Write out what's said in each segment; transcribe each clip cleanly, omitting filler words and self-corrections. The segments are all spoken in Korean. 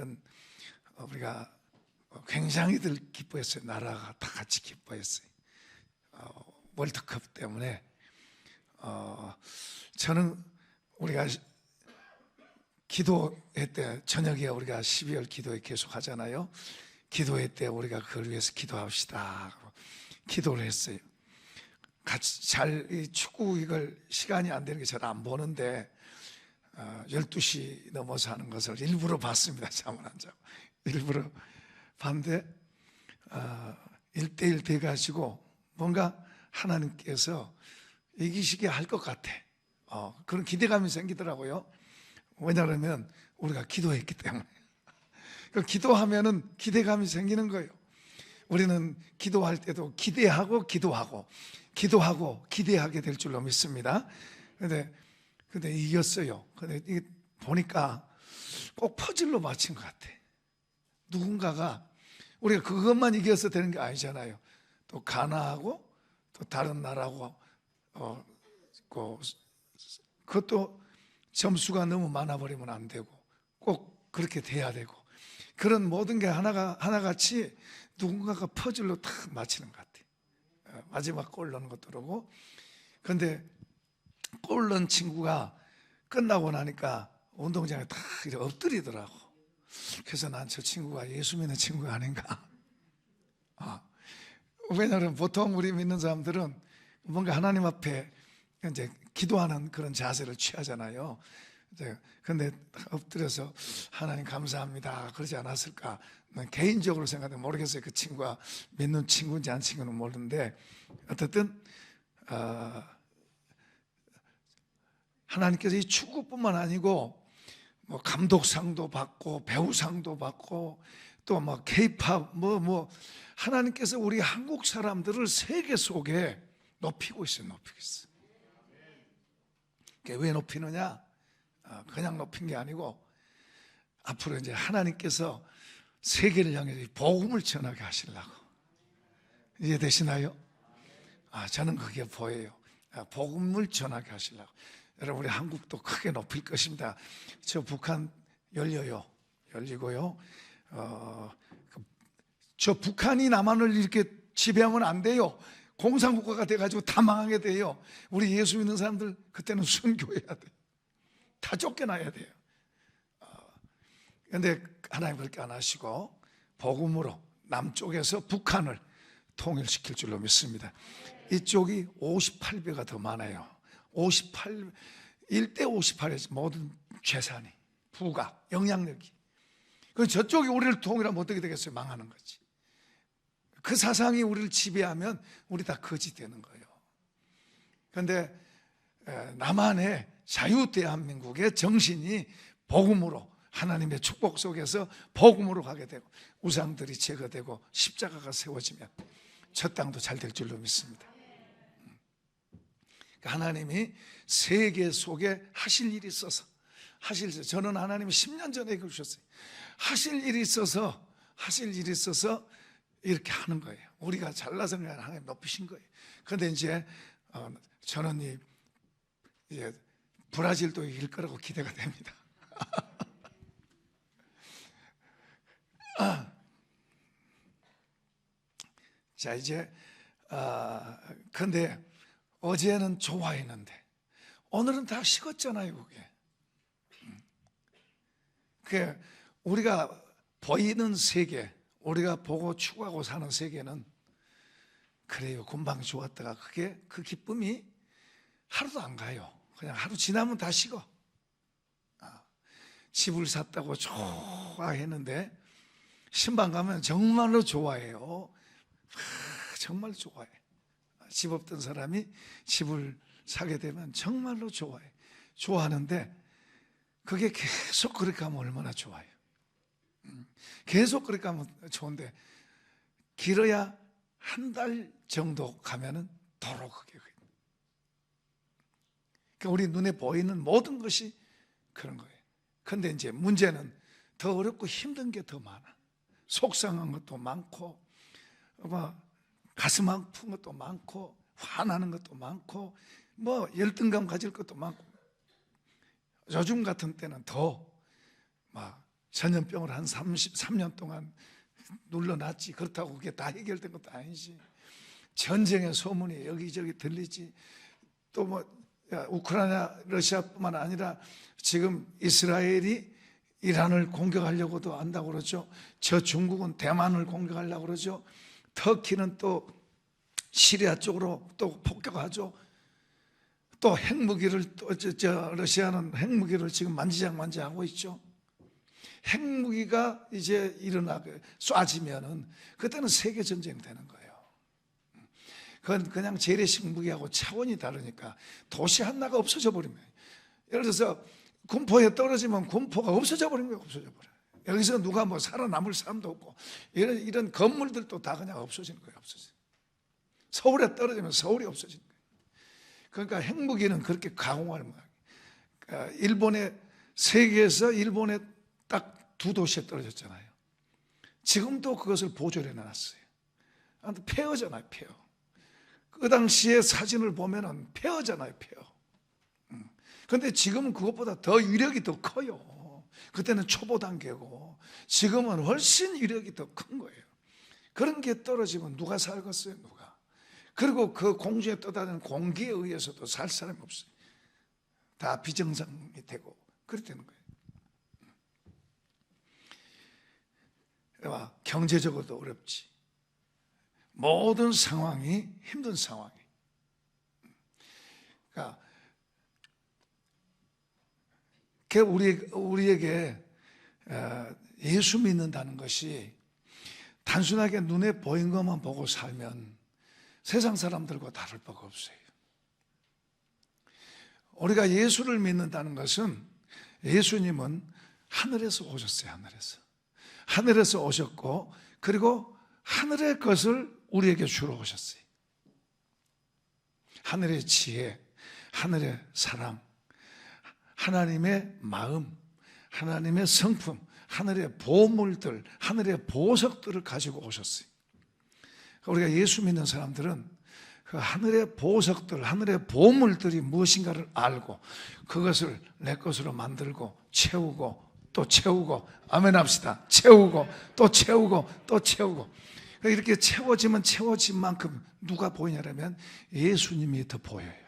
날은 우리가 굉장히들 기뻐했어요. 나라가 다 같이 기뻐했어요. 월드컵 때문에. 저는 우리가 기도회 때 저녁에 우리가 12월 기도회 계속 하잖아요. 기도회 때 우리가 그걸 위해서 기도합시다 기도를 했어요. 같이 이 축구 이걸 시간이 안 되는 게 잘 안 보는데 12시 넘어서 하는 것을 일부러 봤습니다. 잠을 안 자고 일부러 봤는데 1대1 돼가지고 뭔가 하나님께서 이기시게 할 것 같아. 그런 기대감이 생기더라고요. 왜냐하면 우리가 기도했기 때문에. 기도하면은 기대감이 생기는 거예요. 우리는 기도할 때도 기대하고 기대하게 될 줄로 믿습니다. 근데 이겼어요. 근데 이게 보니까 꼭 퍼즐로 맞춘 것 같아. 누군가가 우리가 그것만 이겨서 되는 게 아니잖아요. 또 가나하고 또 다른 나라하고 그것도 점수가 너무 많아버리면 안 되고 꼭 그렇게 돼야 되고 그런 모든 게 하나같이 누군가가 퍼즐로 딱 맞히는 것 같아요. 마지막 골 넣는 것도 그러고. 그런데 골 넣은 친구가 끝나고 나니까 운동장에 딱 엎드리더라고. 그래서 난 저 친구가 예수 믿는 친구가 아닌가. 왜냐하면 보통 우리 믿는 사람들은 뭔가 하나님 앞에 이제 기도하는 그런 자세를 취하잖아요. 근데 엎드려서 하나님 감사합니다 그러지 않았을까. 난 개인적으로 생각해 모르겠어요. 그 친구가 믿는 친구인지 안 친구는 모르는데 어쨌든 하나님께서 이 축구뿐만 아니고 뭐 감독상도 받고 배우상도 받고 또 막 K-팝 하나님께서 우리 한국 사람들을 세계 속에 높이고 있어요. 높이고 있어요. 왜 높이느냐? 그냥 높인 게 아니고 앞으로 이제 하나님께서 세계를 향해서 복음을 전하게 하시려고. 이해되시나요? 저는 그게 보여요. 복음을 전하게 하시려고. 여러분, 우리 한국도 크게 높일 것입니다. 저 북한 열리고요. 저 북한이 남한을 이렇게 지배하면 안 돼요. 공산국가가 돼가지고 다 망하게 돼요. 우리 예수 믿는 사람들 그때는 순교해야 돼요. 다 쫓겨나야 돼요. 그런데 하나님 그렇게 안 하시고 복음으로 남쪽에서 북한을 통일시킬 줄로 믿습니다. 이쪽이 58배가 더 많아요. 1대 58에서 모든 재산이, 부가, 영향력이. 저쪽이 우리를 통일하면 어떻게 되겠어요? 망하는 거지. 그 사상이 우리를 지배하면 우리 다 거지 되는 거예요. 그런데 남한의 자유대한민국의 정신이 복음으로, 하나님의 축복 속에서 복음으로 가게 되고 우상들이 제거되고 십자가가 세워지면 저 땅도 잘 될 줄로 믿습니다. 하나님이 세계 속에 하실 일이 있어서 저는 하나님이 10년 전에 그러셨어요. 하실 일이 있어서 이렇게 하는 거예요. 우리가 잘나서 하나님 높이신 거예요. 그런데 이제 저는 이제 브라질도 이길 거라고 기대가 됩니다. 자, 이제 근데 어제는 좋아했는데 오늘은 다 식었잖아요. 그게 우리가 보이는 세계, 우리가 보고 추구하고 사는 세계는 그래요. 금방 좋았다가 그 기쁨이 하루도 안 가요. 그냥 하루 지나면 다 식어. 집을 샀다고 좋아했는데 신방 가면 정말로 좋아해요. 정말 좋아해. 집 없던 사람이 집을 사게 되면 정말로 좋아해. 좋아하는데 그게 계속 그렇게 하면 얼마나 좋아요. 계속 그렇게 하면 좋은데 길어야 한 달 정도 가면은 더러 그게. 그러니까 우리 눈에 보이는 모든 것이 그런 거예요. 그런데 이제 문제는 더 어렵고 힘든 게 더 많아. 속상한 것도 많고 가슴 아픈 것도 많고 화나는 것도 많고 열등감 가질 것도 많고 요즘 같은 때는 더 전염병을 한 33년 동안 눌러놨지. 그렇다고 그게 다 해결된 것도 아니지. 전쟁의 소문이 여기저기 들리지. 또 뭐 우크라이나 러시아뿐만 아니라 지금 이스라엘이 이란을 공격하려고도 한다고 그러죠. 저 중국은 대만을 공격하려고 그러죠. 터키는 또 시리아 쪽으로 또 폭격하죠. 또 핵무기를 또 러시아는 핵무기를 지금 만지작만지하고 있죠. 핵무기가 이제 쏴지면은 그때는 세계 전쟁 되는 거예요. 그건 그냥 재래식 무기하고 차원이 다르니까 도시 하나가 없어져 버리면, 예를 들어서 군포에 떨어지면 군포가 없어져 버리는 거예요. 없어져 버려. 여기서 누가 뭐 살아남을 사람도 없고 이런 건물들도 다 그냥 없어지는 거예요. 없어져. 서울에 떨어지면 서울이 없어지는 거예요. 그러니까 핵무기는 그렇게 가공할 거예요. 그러니까 일본의 세계에서 일본에 딱 2도시에 떨어졌잖아요. 지금도 그것을 보존해 놨어요. 폐허잖아요, 폐허. 그 당시에 사진을 보면은 폐허잖아요, 폐허. 그런데 지금은 그것보다 더 위력이 더 커요. 그때는 초보 단계고 지금은 훨씬 위력이 더 큰 거예요. 그런 게 떨어지면 누가 살겠어요, 누가? 그리고 그 공중에 떠다니는 공기에 의해서도 살 사람이 없어요. 다 비정상이 되고 그렇게 되는 거예요. 경제적으로도 어렵지. 모든 상황이 힘든 상황이. 그러니까 우리에게 예수 믿는다는 것이 단순하게 눈에 보인 것만 보고 살면 세상 사람들과 다를 바가 없어요. 우리가 예수를 믿는다는 것은 예수님은 하늘에서 오셨어요. 하늘에서 오셨고, 그리고 하늘의 것을 우리에게 주러 오셨어요. 하늘의 지혜, 하늘의 사랑, 하나님의 마음, 하나님의 성품, 하늘의 보물들, 하늘의 보석들을 가지고 오셨어요. 우리가 예수 믿는 사람들은 그 하늘의 보석들, 하늘의 보물들이 무엇인가를 알고 그것을 내 것으로 만들고 채우고 또 채우고, 아멘 합시다. 채우고 또 채우고 또 채우고. 이렇게 채워지면 채워진 만큼 누가 보이냐면 예수님이 더 보여요.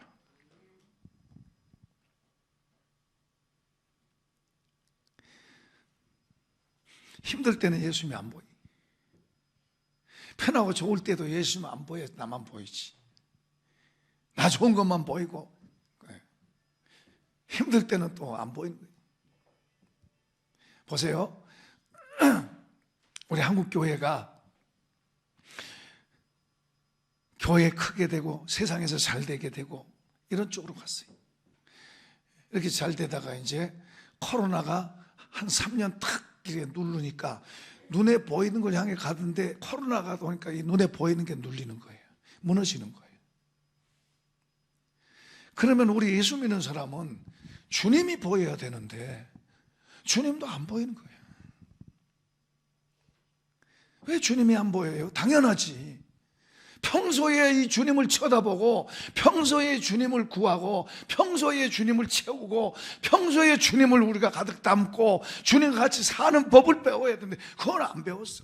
힘들 때는 예수님이 안 보여. 편하고 좋을 때도 예수님은 안 보여. 나만 보이지. 나 좋은 것만 보이고, 힘들 때는 또 안 보이는 거예요. 보세요. 우리 한국 교회가 교회 크게 되고 세상에서 잘 되게 되고 이런 쪽으로 갔어요. 이렇게 잘 되다가 이제 코로나가 한 3년 탁 이렇게 누르니까 눈에 보이는 걸 향해 가던데 코로나가 오니까 이 눈에 보이는 게 눌리는 거예요. 무너지는 거예요. 그러면 우리 예수 믿는 사람은 주님이 보여야 되는데 주님도 안 보이는 거예요. 왜 주님이 안 보여요? 당연하지. 평소에 이 주님을 쳐다보고 평소에 주님을 구하고 평소에 주님을 채우고 평소에 주님을 우리가 가득 담고 주님과 같이 사는 법을 배워야 되는데 그건 안 배웠어.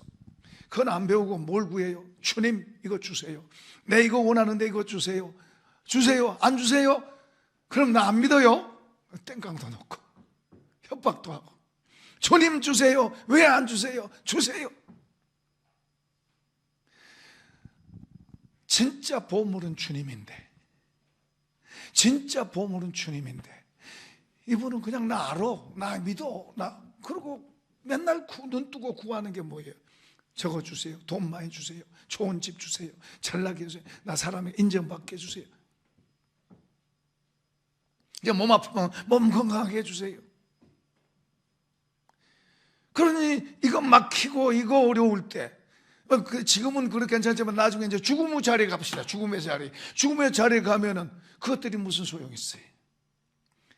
그건 안 배우고 뭘 구해요? 주님 이거 주세요. 내 이거 원하는데 이거 주세요. 주세요. 안 주세요? 그럼 나 안 믿어요? 땡깡도 놓고 협박도 하고 주님 주세요. 왜 안 주세요? 주세요. 진짜 보물은 주님인데, 진짜 보물은 주님인데 이분은 그냥 나 알아, 나 믿어, 나 그러고 맨날 눈 뜨고 구하는 게 뭐예요? 저거 주세요, 돈 많이 주세요, 좋은 집 주세요, 잘나게 해주세요, 나 사람이 인정받게 해주세요, 이제 몸 아프면 몸 건강하게 해주세요. 그러니 이거 막히고 이거 어려울 때 지금은 그렇게 괜찮지만 나중에 이제 죽음의 자리에 갑시다. 죽음의 자리에 가면은 그것들이 무슨 소용이 있어요?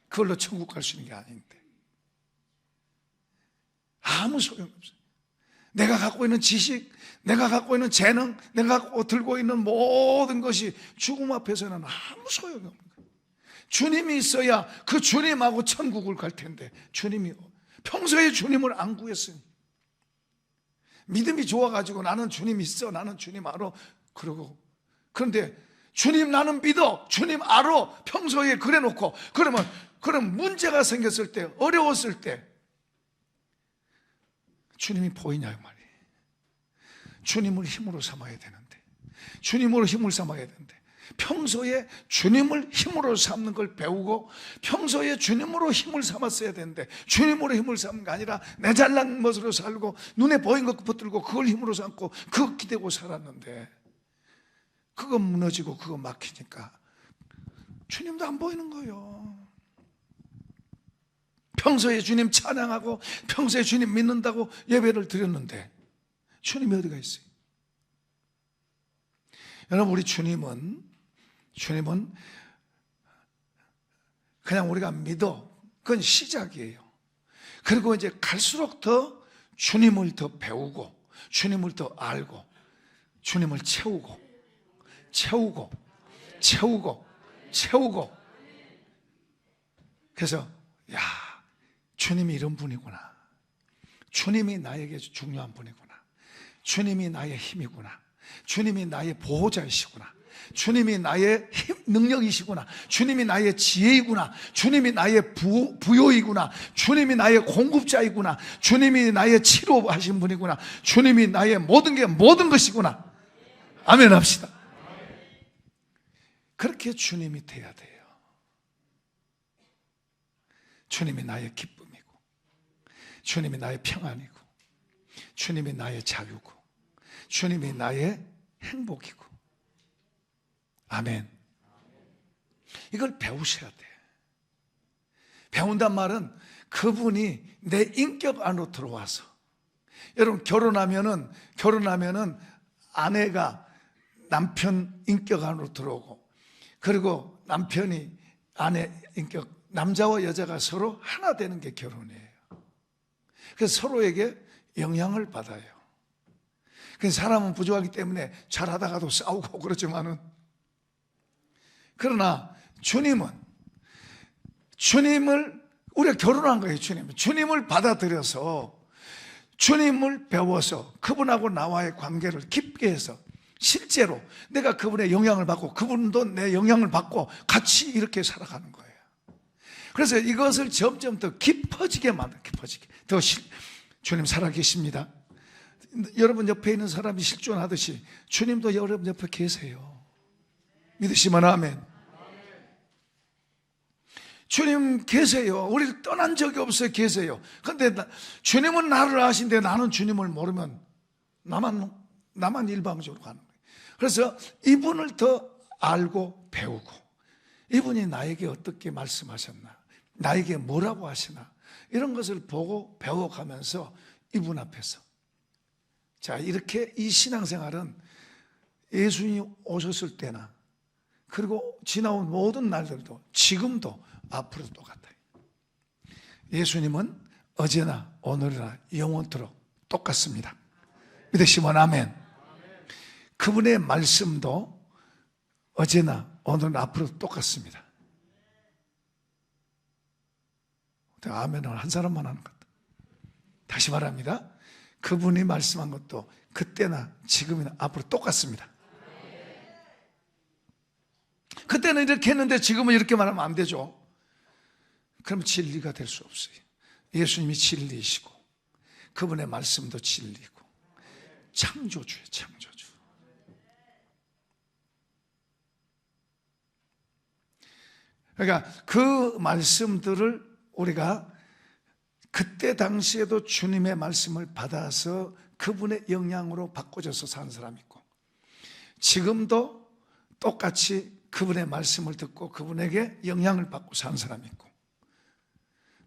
그걸로 천국 갈 수 있는 게 아닌데 아무 소용이 없어요. 내가 갖고 있는 지식, 내가 갖고 있는 재능, 내가 갖고 들고 있는 모든 것이 죽음 앞에서는 아무 소용이 없는 거예요. 주님이 있어야 그 주님하고 천국을 갈 텐데 주님이 평소에 주님을 안 구했으니. 믿음이 좋아가지고 나는 주님 있어, 나는 주님 알아 그러고, 그런데 주님 나는 믿어, 주님 알아 평소에 그래놓고, 그럼 문제가 생겼을 때, 어려웠을 때 주님이 보이냐 이 말이에요. 주님을 힘으로 삼아야 되는데, 주님으로 힘을 삼아야 되는데, 평소에 주님을 힘으로 삼는 걸 배우고, 평소에 주님으로 힘을 삼았어야 되는데 주님으로 힘을 삼는 게 아니라 내 잘난 것으로 살고 눈에 보인 것 붙들고 그걸 힘으로 삼고 그거 기대고 살았는데, 그거 무너지고 그거 막히니까 주님도 안 보이는 거예요. 평소에 주님 찬양하고 평소에 주님 믿는다고 예배를 드렸는데 주님이 어디가 있어요? 여러분, 우리 주님은 그냥 우리가 믿어, 그건 시작이에요. 그리고 이제 갈수록 더 주님을 더 배우고 주님을 더 알고 주님을 채우고 그래서 야, 주님이 이런 분이구나, 주님이 나에게 중요한 분이구나, 주님이 나의 힘이구나, 주님이 나의 보호자이시구나, 주님이 나의 능력이시구나, 주님이 나의 지혜이구나, 주님이 나의 부요이구나, 주님이 나의 공급자이구나, 주님이 나의 치료하신 분이구나, 주님이 나의 모든 게 모든 것이구나. 아멘 합시다. 그렇게 주님이 돼야 돼요. 주님이 나의 기쁨이고 주님이 나의 평안이고 주님이 나의 자유고 주님이 나의 행복이고. 아멘. 이걸 배우셔야 돼. 배운단 말은 그분이 내 인격 안으로 들어와서, 여러분 결혼하면은 아내가 남편 인격 안으로 들어오고, 그리고 남편이 아내 인격, 남자와 여자가 서로 하나 되는 게 결혼이에요. 그래서 서로에게 영향을 받아요. 그래서 사람은 부족하기 때문에 잘하다가도 싸우고 그렇지만은, 그러나 주님을 우리가 결혼한 거예요. 주님을 받아들여서 주님을 배워서 그분하고 나와의 관계를 깊게 해서 실제로 내가 그분의 영향을 받고 그분도 내 영향을 받고 같이 이렇게 살아가는 거예요. 그래서 이것을 점점 더 깊어지게 깊어지게. 주님 살아계십니다. 여러분 옆에 있는 사람이 실존하듯이 주님도 여러분 옆에 계세요. 믿으시면 아멘. 주님 계세요. 우리를 떠난 적이 없어요. 계세요. 그런데 주님은 나를 아신데 나는 주님을 모르면 나만 일방적으로 가는 거예요. 그래서 이분을 더 알고 배우고, 이분이 나에게 어떻게 말씀하셨나, 나에게 뭐라고 하시나, 이런 것을 보고 배워가면서 이분 앞에서, 자, 이렇게 이 신앙생활은 예수님이 오셨을 때나 그리고 지나온 모든 날들도 지금도 앞으로도 똑같아요. 예수님은 어제나 오늘이나 영원토록 똑같습니다. 믿으시면 아멘. 그분의 말씀도 어제나 오늘은 앞으로도 똑같습니다. 아멘은 한 사람만 하는 것. 다시 말합니다. 그분이 말씀한 것도 그때나 지금이나 앞으로 똑같습니다. 그때는 이렇게 했는데 지금은 이렇게 말하면 안 되죠. 그럼 진리가 될 수 없어요. 예수님이 진리이시고 그분의 말씀도 진리고 창조주예요. 창조주. 그러니까 그 말씀들을 우리가 그때 당시에도 주님의 말씀을 받아서 그분의 영향으로 바꿔져서 사는 사람이 있고, 지금도 똑같이 그분의 말씀을 듣고 그분에게 영향을 받고 사는 사람이 있고,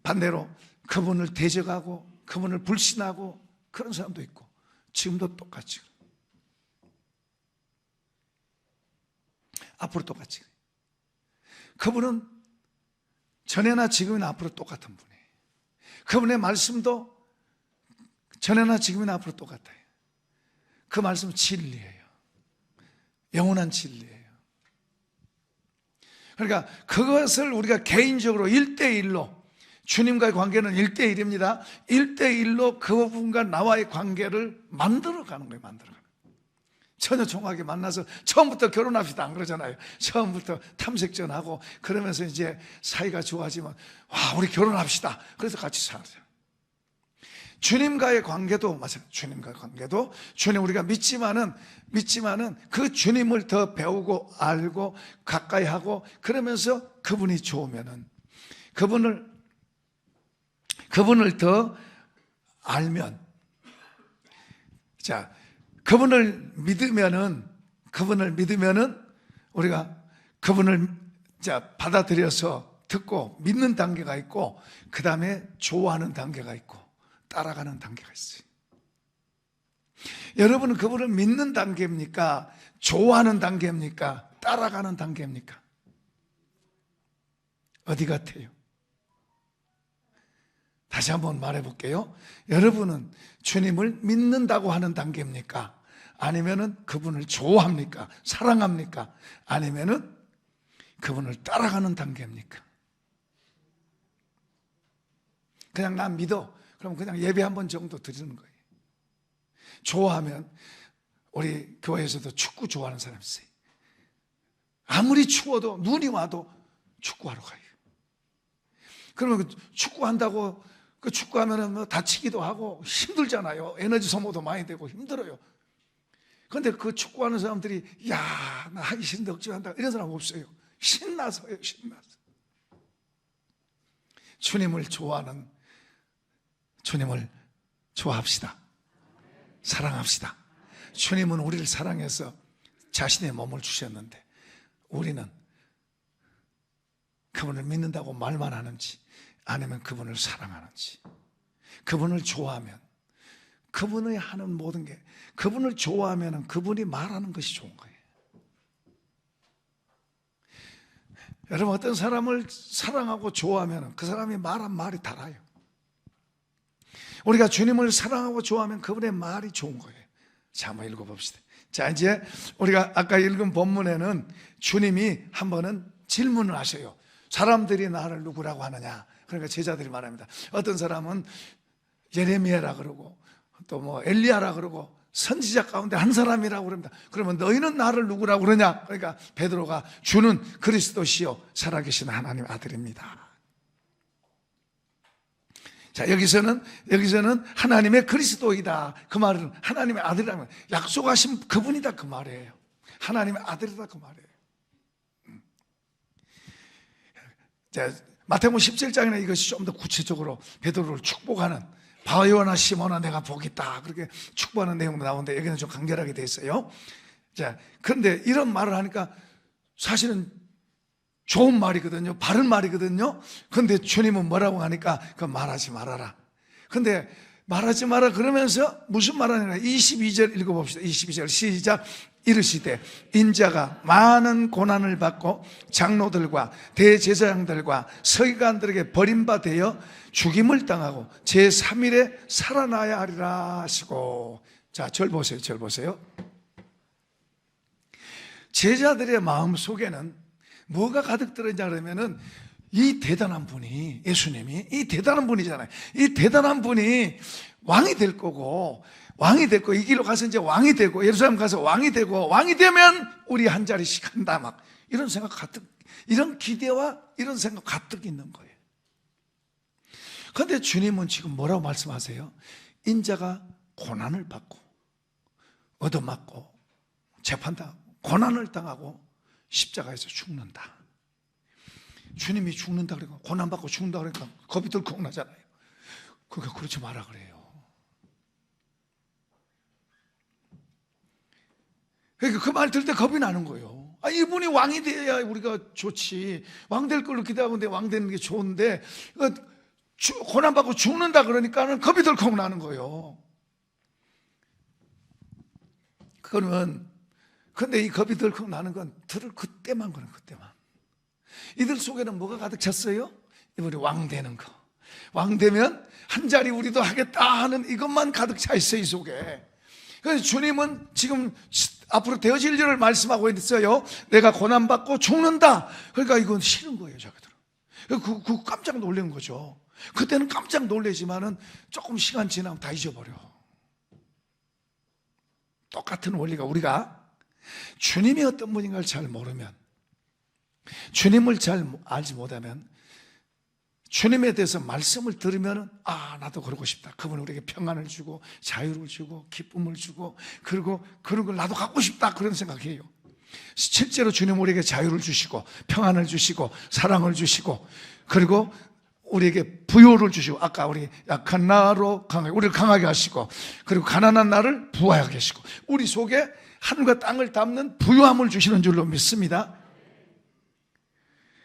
반대로 그분을 대적하고 그분을 불신하고 그런 사람도 있고, 지금도 똑같이, 앞으로 똑같이. 그분은 전에나 지금이나 앞으로 똑같은 분이에요. 그분의 말씀도 전에나 지금이나 앞으로 똑같아요. 그 말씀은 진리예요. 영원한 진리예요. 그러니까 그것을 우리가 개인적으로 1대1로 주님과의 관계는 1대1입니다. 1대1로 그분과 나와의 관계를 만들어가는 거예요. 만들어가는 거예요. 처녀총각이 만나서 처음부터 결혼합시다 안 그러잖아요. 처음부터 탐색전하고 그러면서 이제 사이가 좋아지면 와 우리 결혼합시다. 그래서 같이 살아요. 주님과의 관계도 마찬가지예요. 주님과의 관계도 주님 우리가 믿지만은 그 주님을 더 배우고 알고 가까이 하고 그러면서 그분이 좋으면은 그분을 더 알면 자 그분을 믿으면은 우리가 그분을 받아들여서 듣고 믿는 단계가 있고 그 다음에 좋아하는 단계가 있고 따라가는 단계가 있어요. 여러분은 그분을 믿는 단계입니까? 좋아하는 단계입니까? 따라가는 단계입니까? 어디 같아요? 다시 한번 말해볼게요. 여러분은 주님을 믿는다고 하는 단계입니까? 아니면은 그분을 좋아합니까? 사랑합니까? 아니면은 그분을 따라가는 단계입니까? 그냥 난 믿어. 그럼 그냥 예배 한 번 정도 드리는 거예요. 좋아하면 우리 교회에서도 축구 좋아하는 사람이 있어요. 아무리 추워도 눈이 와도 축구하러 가요. 그러면 축구한다고 그 축구하면은 뭐 다치기도 하고 힘들잖아요. 에너지 소모도 많이 되고 힘들어요. 그런데 그 축구하는 사람들이 야, 나 하기 싫은데 억지로 한다 이런 사람 없어요. 신나서요. 신나서. 주님을 좋아합시다. 사랑합시다. 주님은 우리를 사랑해서 자신의 몸을 주셨는데 우리는 그분을 믿는다고 말만 하는지 아니면 그분을 사랑하는지 그분을 좋아하면 그분의 하는 모든 게 그분을 좋아하면 그분이 말하는 것이 좋은 거예요. 여러분 어떤 사람을 사랑하고 좋아하면 그 사람이 말한 말이 달라요. 우리가 주님을 사랑하고 좋아하면 그분의 말이 좋은 거예요. 자, 한번 읽어봅시다. 자, 이제 우리가 아까 읽은 본문에는 주님이 한 번은 질문을 하셔요. 사람들이 나를 누구라고 하느냐. 그러니까 제자들이 말합니다. 어떤 사람은 예레미야라 그러고 또 뭐 엘리야라 그러고 선지자 가운데 한 사람이라고 그럽니다. 그러면 너희는 나를 누구라고 그러냐. 그러니까 베드로가 주는 그리스도시요 살아계신 하나님 아들입니다. 자, 여기서는 하나님의 그리스도이다. 그 말은 하나님의 아들이라면 약속하신 그분이다 그 말이에요. 하나님의 아들이다 그 말이에요. 자, 마태복음 17장에는 이것이 좀 더 구체적으로 베드로를 축복하는 바요나 시몬아 내가 복이 있다 그렇게 축복하는 내용도 나오는데 여기는 좀 간결하게 돼 있어요. 자, 그런데 이런 말을 하니까 사실은 좋은 말이거든요. 바른 말이거든요. 그런데 주님은 뭐라고 하니까 그 말하지 말아라. 그런데 말하지 마라 그러면서 무슨 말하느냐 22절 읽어봅시다. 22절 시작. 이르시되 인자가 많은 고난을 받고 장로들과 대제사장들과 서기관들에게 버림받아 죽임을 당하고 제3일에 살아나야 하리라 하시고. 자, 절 보세요. 절 보세요. 제자들의 마음 속에는 뭐가 가득 들어있냐 그러면은 이 대단한 분이 예수님이 이 대단한 분이잖아요. 이 대단한 분이 왕이 될 거고 이 길로 가서 이제 왕이 되고 예루살렘 가서 왕이 되고 왕이 되면 우리 한 자리씩 한다 막 이런 생각 가득 이런 기대와 이런 생각 가득 있는 거예요. 그런데 주님은 지금 뭐라고 말씀하세요? 인자가 고난을 받고 얻어맞고 재판당하고 고난을 당하고 십자가에서 죽는다. 주님이 죽는다 그러니까 고난받고 죽는다 그러니까 겁이 덜컥 나잖아요. 그러니까 그렇지 마라 그래요. 그러니까 그 말 들을 때 겁이 나는 거예요. 아, 이분이 왕이 돼야 우리가 좋지. 왕 될 걸로 기대하고 왕 되는 게 좋은데 고난받고 죽는다 그러니까는 겁이 덜컥 나는 거예요. 그러면 근데 이 겁이 덜컥 나는 건 들을 그때만 그런 그때만. 이들 속에는 뭐가 가득 찼어요? 우리 왕 되는 거. 왕 되면 한 자리 우리도 하겠다 하는 이것만 가득 차 있어요, 이 속에. 그래서 주님은 지금 앞으로 되어질 일을 말씀하고 있어요. 내가 고난받고 죽는다. 그러니까 이건 싫은 거예요, 자기들은. 그 깜짝 놀란 거죠. 그때는 깜짝 놀라지만은 조금 시간 지나면 다 잊어버려. 똑같은 원리가, 우리가 주님이 어떤 분인가를 잘 모르면, 주님을 잘 알지 못하면, 주님에 대해서 말씀을 들으면 나도 그러고 싶다. 그분은 우리에게 평안을 주고 자유를 주고 기쁨을 주고, 그리고 그런 걸 나도 갖고 싶다, 그런 생각해요. 실제로 주님 우리에게 자유를 주시고 평안을 주시고 사랑을 주시고, 그리고 우리에게 부요를 주시고, 아까 우리 약한 나로 우리를 강하게 하시고, 그리고 가난한 나를 부하게 하시고, 우리 속에 하늘과 땅을 담는 부요함을 주시는 줄로 믿습니다.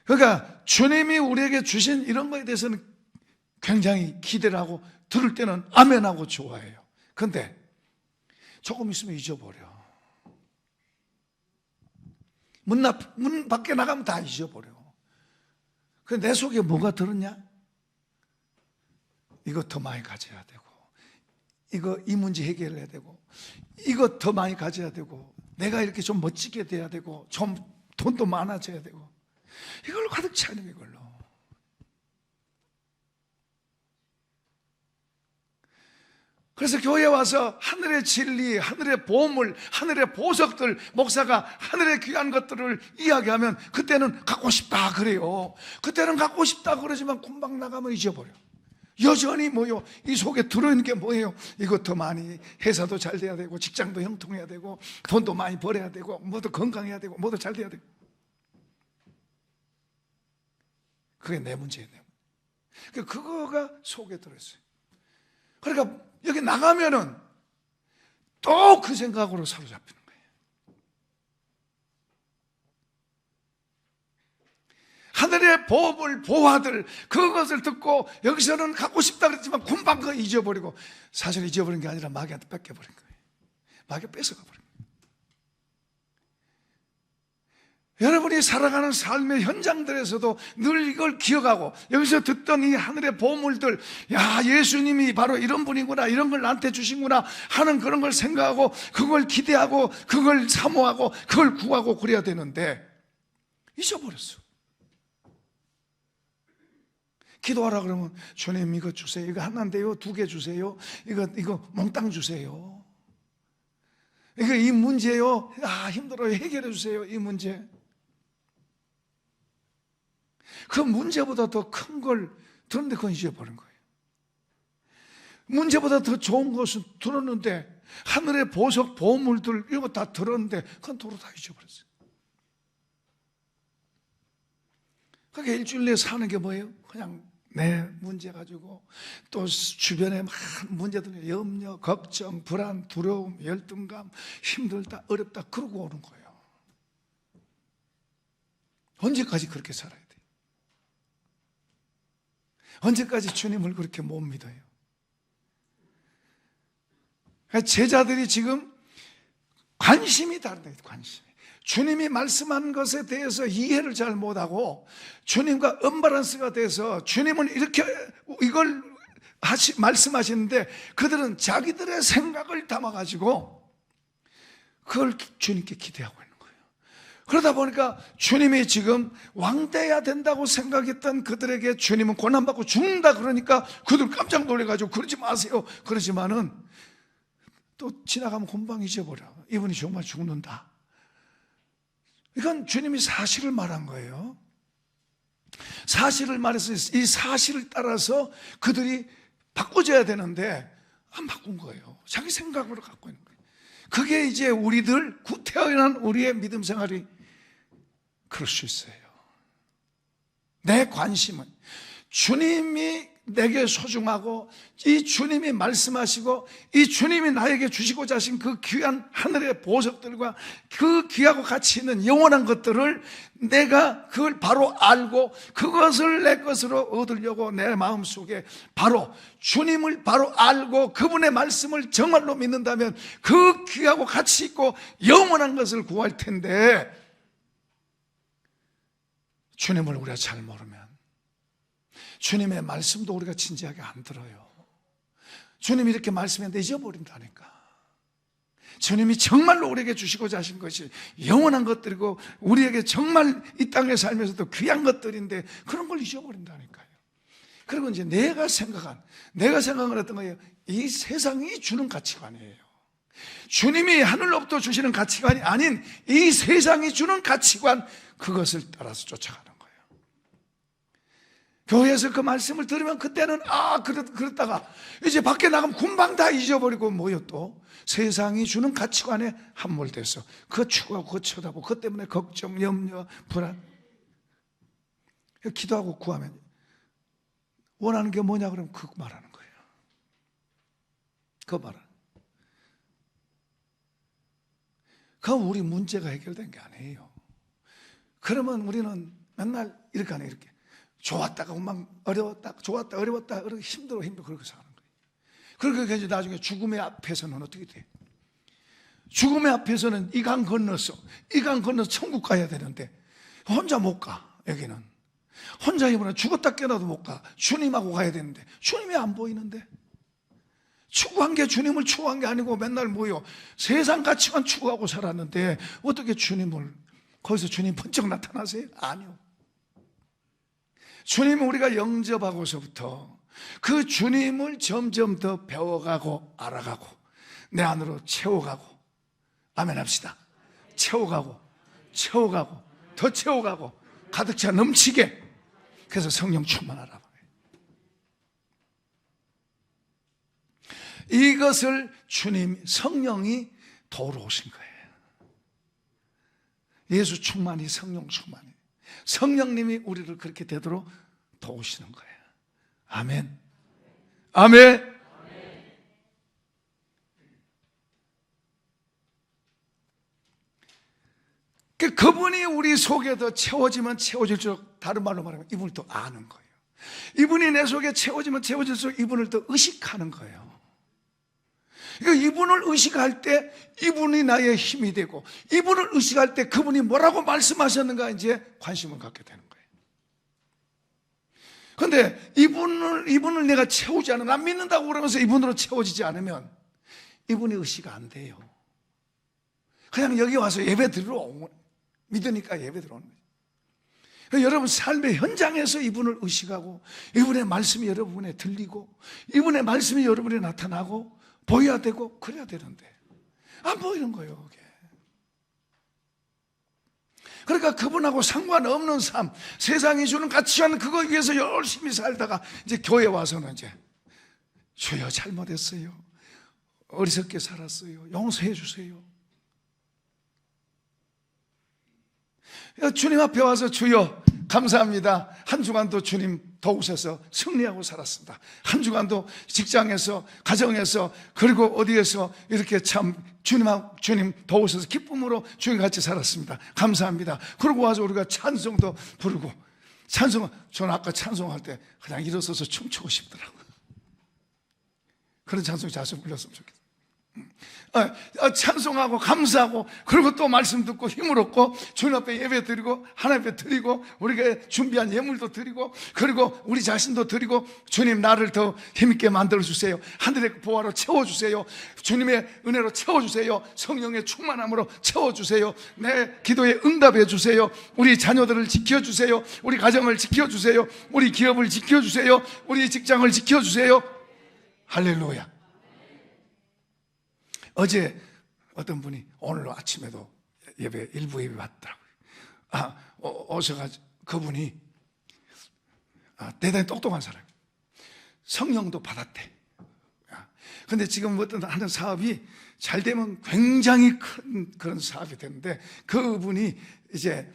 그러니까 주님이 우리에게 주신 이런 거에 대해서는 굉장히 기대를 하고, 들을 때는 아멘하고 좋아해요. 그런데 조금 있으면 잊어버려. 문 밖에 나가면 다 잊어버려. 근데 내 속에 뭐가 들었냐? 이거 더 많이 가져야 되고, 이 문제 해결해야 되고, 이거 더 많이 가져야 되고, 내가 이렇게 좀 멋지게 돼야 되고, 좀 돈도 많아져야 되고, 이걸로 가득 차는 이걸로. 그래서 교회에 와서 하늘의 진리, 하늘의 보물, 하늘의 보석들, 목사가 하늘의 귀한 것들을 이야기하면 그때는 갖고 싶다 그래요. 그때는 갖고 싶다 그러지만 금방 나가면 잊어버려. 여전히 뭐요? 이 속에 들어있는 게 뭐예요? 이것 더 많이, 회사도 잘 돼야 되고, 직장도 형통해야 되고, 돈도 많이 벌어야 되고, 뭐도 건강해야 되고, 뭐도 잘 돼야 되고. 그게 내 문제예요. 그거가 속에 들어있어요. 그러니까 여기 나가면은 또 그 생각으로 사로잡히는 거예요. 하늘의 보물, 보화들, 그것을 듣고 여기서는 갖고 싶다 그랬지만 금방 그거 잊어버리고, 사실 잊어버린 게 아니라 마귀한테 뺏겨버린 거예요. 마귀가 뺏어가 버린 거예요. 여러분이 살아가는 삶의 현장들에서도 늘 이걸 기억하고, 여기서 듣던 이 하늘의 보물들, 야, 예수님이 바로 이런 분이구나, 이런 걸 나한테 주신구나 하는 그런 걸 생각하고, 그걸 기대하고, 그걸 사모하고, 그걸 구하고 그래야 되는데 잊어버렸어. 기도하라 그러면 주님 이거 주세요, 이거 하나인데요, 2개 주세요, 이거 몽땅 주세요, 이거 이 문제요, 힘들어요, 해결해 주세요, 이 문제. 그 문제보다 더 큰 걸 들었는데 그건 잊어버린 거예요. 문제보다 더 좋은 것은 들었는데, 하늘의 보석, 보물들 이런 거 다 들었는데 그건 도로 다 잊어버렸어요. 그러니까 일주일 내에 사는 게 뭐예요? 그냥 내 문제 가지고, 또 주변에 많은 문제들, 염려, 걱정, 불안, 두려움, 열등감, 힘들다, 어렵다 그러고 오는 거예요. 언제까지 그렇게 살아야 돼요? 언제까지 주님을 그렇게 못 믿어요? 제자들이 지금 관심이 다르다. 관심이. 주님이 말씀한 것에 대해서 이해를 잘 못하고, 주님과 언밸런스가 돼서 주님은 이렇게 이걸 말씀하시는데 그들은 자기들의 생각을 담아가지고 그걸 주님께 기대하고 있는 거예요. 그러다 보니까 주님이 지금 왕돼야 된다고 생각했던 그들에게 주님은 고난받고 죽는다 그러니까 그들 깜짝 놀래가지고 그러지 마세요 그러지만은 또 지나가면 금방 잊어버려. 이분이 정말 죽는다. 이건 주님이 사실을 말한 거예요. 사실을 말해서 이 사실을 따라서 그들이 바꿔줘야 되는데 안 바꾼 거예요. 자기 생각으로 갖고 있는 거예요. 그게 이제 우리들 태어난 우리의 믿음 생활이 그럴 수 있어요. 내 관심은 주님이 내게 소중하고, 이 주님이 말씀하시고, 이 주님이 나에게 주시고자 하신 그 귀한 하늘의 보석들과 그 귀하고 가치 있는 영원한 것들을 내가 그걸 바로 알고 그것을 내 것으로 얻으려고 내 마음속에 바로 주님을 바로 알고 그분의 말씀을 정말로 믿는다면 그 귀하고 가치 있고 영원한 것을 구할 텐데, 주님을 우리가 잘 모르면 주님의 말씀도 우리가 진지하게 안 들어요. 주님이 이렇게 말씀했는데 잊어버린다니까. 주님이 정말로 우리에게 주시고자 하신 것이 영원한 것들이고 우리에게 정말 이 땅에 살면서도 귀한 것들인데 그런 걸 잊어버린다니까요. 그리고 이제 내가 생각한 어떤 거예요? 이 세상이 주는 가치관이에요. 주님이 하늘로부터 주시는 가치관이 아닌 이 세상이 주는 가치관, 그것을 따라서 쫓아가는 거예요. 교회에서 그 말씀을 들으면 그때는 그랬다가 이제 밖에 나가면 금방 다 잊어버리고 뭐요, 또 세상이 주는 가치관에 함몰돼서 그거 추구하고 그거 쳐다보고 그것 때문에 걱정, 염려, 불안. 기도하고 구하면 원하는 게 뭐냐 그러면 그거 말하는 거예요. 그거 말하는 거예요. 그건 우리 문제가 해결된 게 아니에요. 그러면 우리는 맨날 이렇게 하네, 이렇게 좋았다가 막 어려웠다, 좋았다 어려웠다, 그렇게 힘들어 그렇게 사는 거예요. 그렇게 이제 나중에 죽음의 앞에서는 어떻게 돼? 죽음의 앞에서는 이 강 건너서 천국 가야 되는데 혼자 못 가. 여기는 혼자 이번에 죽었다 깨어나도 못 가. 주님하고 가야 되는데 주님이 안 보이는데, 추구한 게 주님을 추구한 게 아니고 맨날 뭐요, 세상 가치관 추구하고 살았는데 어떻게 주님을, 거기서 주님 번쩍 나타나세요? 아니요. 주님은 우리가 영접하고서부터 그 주님을 점점 더 배워가고 알아가고 내 안으로 채워가고, 아멘 합시다. 채워가고 더 채워가고 가득 차 넘치게. 그래서 성령 충만하라고. 이것을 주님, 성령이 도우러 오신 거예요. 예수 충만이 성령 충만이, 성령님이 우리를 그렇게 되도록 도우시는 거예요. 아멘. 아멘. 그분이 우리 속에 더 채워지면 채워질수록, 다른 말로 말하면 이분을 더 아는 거예요. 이분이 내 속에 채워지면 채워질수록 이분을 더 의식하는 거예요. 그러니까 이분을 의식할 때 이분이 나의 힘이 되고, 이분을 의식할 때 그분이 뭐라고 말씀하셨는가 이제 관심을 갖게 되는 거예요. 그런데 이분을 내가 채우지 않으면, 난 믿는다고 그러면서 이분으로 채워지지 않으면 이분이 의식 안 돼요. 그냥 여기 와서 예배 드리러 믿으니까 예배 들어오는 거예요. 여러분 삶의 현장에서 이분을 의식하고, 이분의 말씀이 여러분에 들리고, 이분의 말씀이 여러분에 나타나고 보여야 되고 그래야 되는데 안 보이는 거예요, 그게. 그러니까 그분하고 상관없는 삶, 세상이 주는 가치관, 그거 위해서 열심히 살다가 이제 교회 와서는 이제 주여 잘못했어요, 어리석게 살았어요, 용서해 주세요. 주님 앞에 와서 주여 감사합니다, 한 주간도 주님 도우셔서 승리하고 살았습니다. 한 주간도 직장에서, 가정에서, 그리고 어디에서 이렇게 참 주님 도우셔서 기쁨으로 주님 같이 살았습니다. 감사합니다. 그러고 와서 우리가 찬송도 부르고, 저는 아까 찬송할 때 그냥 일어서서 춤추고 싶더라고요. 그런 찬송 자주 불렀으면 좋겠어요. 찬송하고 감사하고, 그리고 또 말씀 듣고 힘을 얻고 주님 앞에 예배 드리고, 하나님 앞에 드리고, 우리가 준비한 예물도 드리고, 그리고 우리 자신도 드리고, 주님 나를 더 힘있게 만들어주세요, 하늘의 보화로 채워주세요, 주님의 은혜로 채워주세요, 성령의 충만함으로 채워주세요, 내 기도에 응답해 주세요, 우리 자녀들을 지켜주세요, 우리 가정을 지켜주세요, 우리 기업을 지켜주세요, 우리 직장을 지켜주세요. 할렐루야. 어제 어떤 분이 오늘 아침에도 일부 예배 왔더라고요. 오셔가지고 그분이 대단히 똑똑한 사람이에요. 성령도 받았대. 근데 지금 어떤 하는 사업이 잘 되면 굉장히 큰 그런 사업이 되는데, 그분이 이제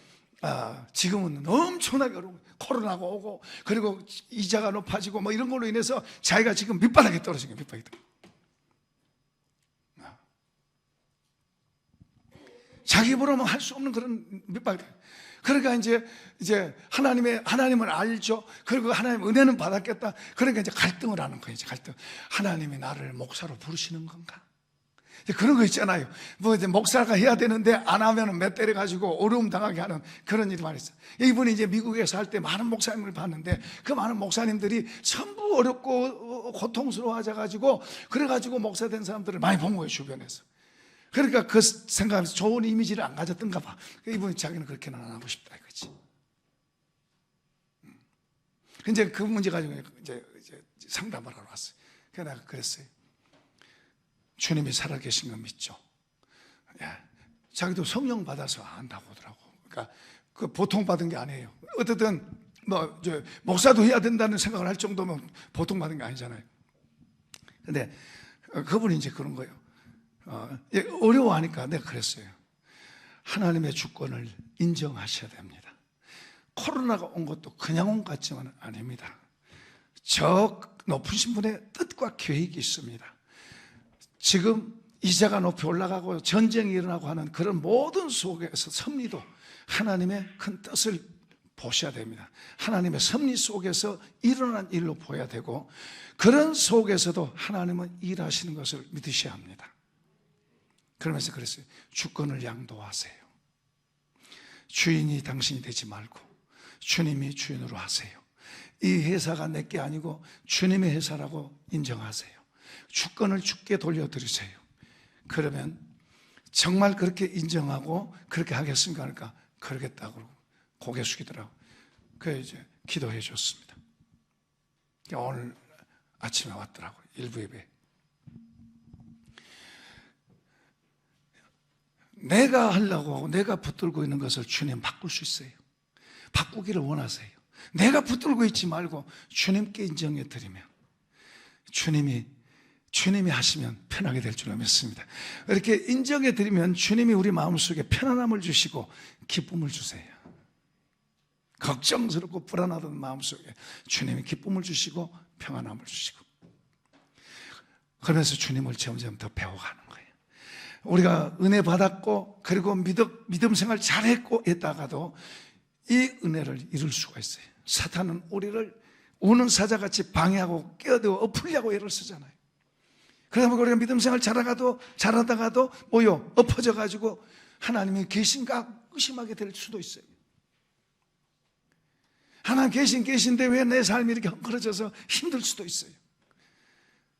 지금은 엄청나게 어려운, 코로나가 오고 그리고 이자가 높아지고 뭐 이런 걸로 인해서 자기가 지금 밑바닥에 떨어진 거예요. 밑바닥에. 자기 입으로는 할 수 없는 그런 밑바닥. 그러니까 이제 하나님을 알죠. 그리고 하나님 은혜는 받았겠다. 그러니까 이제 갈등을 하는 거예요. 이제 갈등. 하나님이 나를 목사로 부르시는 건가? 그런 거 있잖아요. 뭐 이제 목사가 해야 되는데 안 하면은 몇 때려 가지고 어려움 당하게 하는 그런 일이 많이 있어요. 이분이 이제 미국에서 할 때 많은 목사님을 봤는데, 그 많은 목사님들이 전부 어렵고 고통스러워하자 가지고, 그래 가지고 목사 된 사람들을 많이 본 거예요, 주변에서. 그러니까 그 생각하면서 좋은 이미지를 안 가졌던가 봐. 이분이 자기는 그렇게는 안 하고 싶다 이거지. 이제 그 문제 가지고 이제 상담을 하러 왔어요. 그래서 내가 그랬어요. 주님이 살아계신 거 믿죠? 예. 자기도 성령 받아서 안다고 하더라고. 그러니까 그 보통 받은 게 아니에요. 어쨌든 목사도 해야 된다는 생각을 할 정도면 보통 받은 게 아니잖아요. 근데 그분이 이제 그런 거예요. 어려워하니까 내가 그랬어요. 하나님의 주권을 인정하셔야 됩니다. 코로나가 온 것도 그냥 온 것 같지만 아닙니다. 저 높으신 분의 뜻과 계획이 있습니다. 지금 이자가 높이 올라가고 전쟁이 일어나고 하는 그런 모든 속에서 섭리도 하나님의 큰 뜻을 보셔야 됩니다. 하나님의 섭리 속에서 일어난 일로 보여야 되고, 그런 속에서도 하나님은 일하시는 것을 믿으셔야 합니다. 그러면서 그랬어요. 주권을 양도하세요. 주인이 당신이 되지 말고 주님이 주인으로 하세요. 이 회사가 내게 아니고 주님의 회사라고 인정하세요. 주권을 주께 돌려드리세요. 그러면 정말 그렇게 인정하고 그렇게 하겠습니까? 그러니까 그러겠다고 고개 숙이더라고. 그래서 이제 기도해 줬습니다. 오늘 아침에 왔더라고요. 일부 예배. 내가 하려고 하고 내가 붙들고 있는 것을 주님 바꿀 수 있어요. 바꾸기를 원하세요. 내가 붙들고 있지 말고 주님께 인정해 드리면 주님이 하시면 편하게 될 줄로 믿습니다. 이렇게 인정해 드리면 주님이 우리 마음속에 편안함을 주시고 기쁨을 주세요. 걱정스럽고 불안하던 마음속에 주님이 기쁨을 주시고 평안함을 주시고, 그러면서 주님을 점점 더 배워가는 거예요. 우리가 은혜 받았고 그리고 믿음 생활 잘했고 했다가도 이 은혜를 잃을 수가 있어요. 사탄은 우리를 우는 사자같이 방해하고 끼어들어 엎으려고 애를 쓰잖아요. 그러다 우리가 믿음 생활 잘하다가도 엎어져가지고 하나님이 계신가 의심하게 될 수도 있어요. 하나님 계신데 왜 내 삶이 이렇게 헝클어져서 힘들 수도 있어요.